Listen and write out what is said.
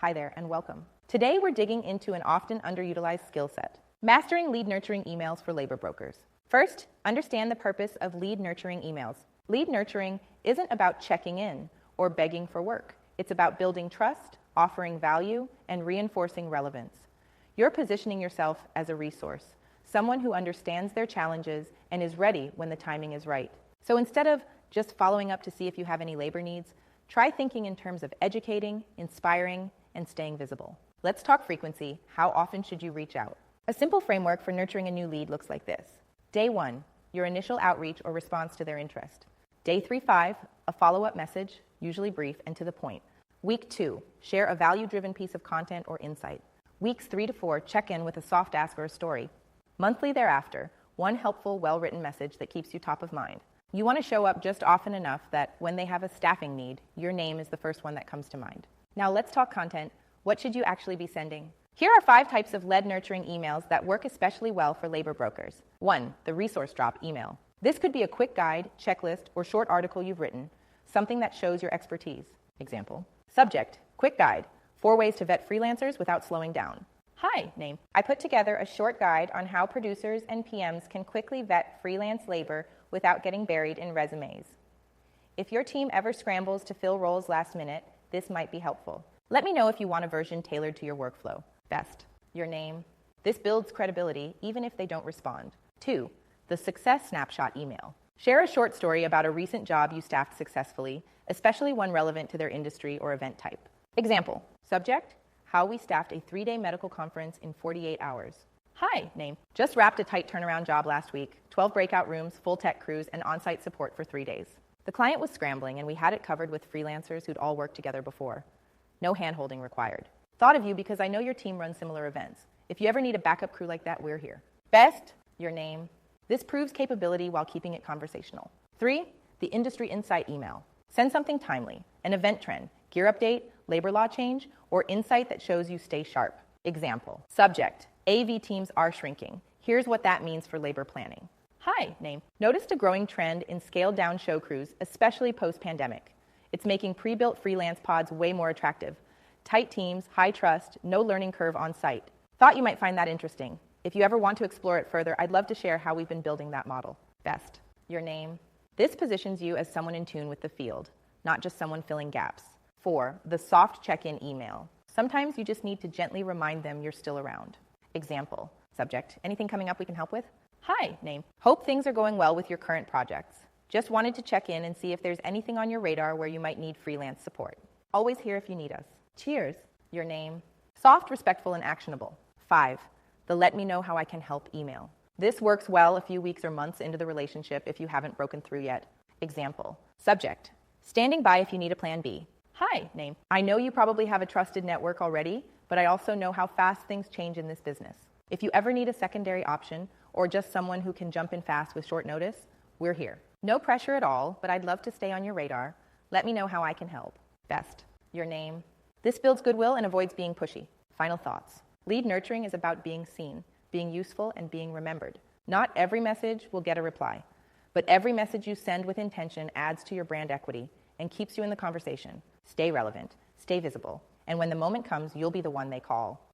Hi there, and welcome. Today we're digging into an often underutilized skill set, mastering lead nurturing emails for labor brokers. First, understand the purpose of lead nurturing emails. Lead nurturing isn't about checking in or begging for work. It's about building trust, offering value, and reinforcing relevance. You're positioning yourself as a resource, someone who understands their challenges and is ready when the timing is right. So instead of just following up to see if you have any labor needs, try thinking in terms of educating, inspiring, and staying visible. Let's talk frequency. How often should you reach out? A simple framework for nurturing a new lead looks like this. Day 1, your initial outreach or response to their interest. Day 3-5, a follow-up message, usually brief and to the point. Week 2, share a value-driven piece of content or insight. Weeks 3-4, check in with a soft ask or a story. Monthly thereafter, one helpful, well-written message that keeps you top of mind. You want to show up just often enough that when they have a staffing need, your name is the first one that comes to mind. Now let's talk content. What should you actually be sending? Here are 5 types of lead nurturing emails that work especially well for labor brokers. 1, the resource drop email. This could be a quick guide, checklist, or short article you've written, something that shows your expertise. Example. Subject, quick guide, 4 ways to vet freelancers without slowing down. Hi, name. I put together a short guide on how producers and PMs can quickly vet freelance labor without getting buried in resumes. If your team ever scrambles to fill roles last minute, this might be helpful. Let me know if you want a version tailored to your workflow. Best, your name. This builds credibility even if they don't respond. 2, the success snapshot email. Share a short story about a recent job you staffed successfully, especially one relevant to their industry or event type. Example. Subject, how we staffed a 3-day medical conference in 48 hours. Hi, name. Just wrapped a tight turnaround job last week, 12 breakout rooms, full tech crews, and on-site support for 3 days. The client was scrambling and we had it covered with freelancers who'd all worked together before. No hand-holding required. Thought of you because I know your team runs similar events. If you ever need a backup crew like that, we're here. Best, your name. This proves capability while keeping it conversational. 3, the industry insight email. Send something timely, an event trend, gear update, labor law change, or insight that shows you stay sharp. Example. Subject, AV teams are shrinking. Here's what that means for labor planning. Hi, name. Noticed a growing trend in scaled-down show crews, especially post-pandemic. It's making pre-built freelance pods way more attractive. Tight teams, high trust, no learning curve on site. Thought you might find that interesting. If you ever want to explore it further, I'd love to share how we've been building that model. Best, your name. This positions you as someone in tune with the field, not just someone filling gaps. 4, the soft check-in email. Sometimes you just need to gently remind them you're still around. Example. Subject, anything coming up we can help with? Hi, name. Hope things are going well with your current projects. Just wanted to check in and see if there's anything on your radar where you might need freelance support. Always here if you need us. Cheers, your name. Soft, respectful, and actionable. 5, the let me know how I can help email. This works well a few weeks or months into the relationship if you haven't broken through yet. Example. Subject, standing by if you need a plan B. Hi, name. I know you probably have a trusted network already, but I also know how fast things change in this business. If you ever need a secondary option or just someone who can jump in fast with short notice, we're here. No pressure at all, but I'd love to stay on your radar. Let me know how I can help. Best, your name. This builds goodwill and avoids being pushy. Final thoughts. Lead nurturing is about being seen, being useful, and being remembered. Not every message will get a reply, but every message you send with intention adds to your brand equity and keeps you in the conversation. Stay relevant, stay visible, and when the moment comes, you'll be the one they call.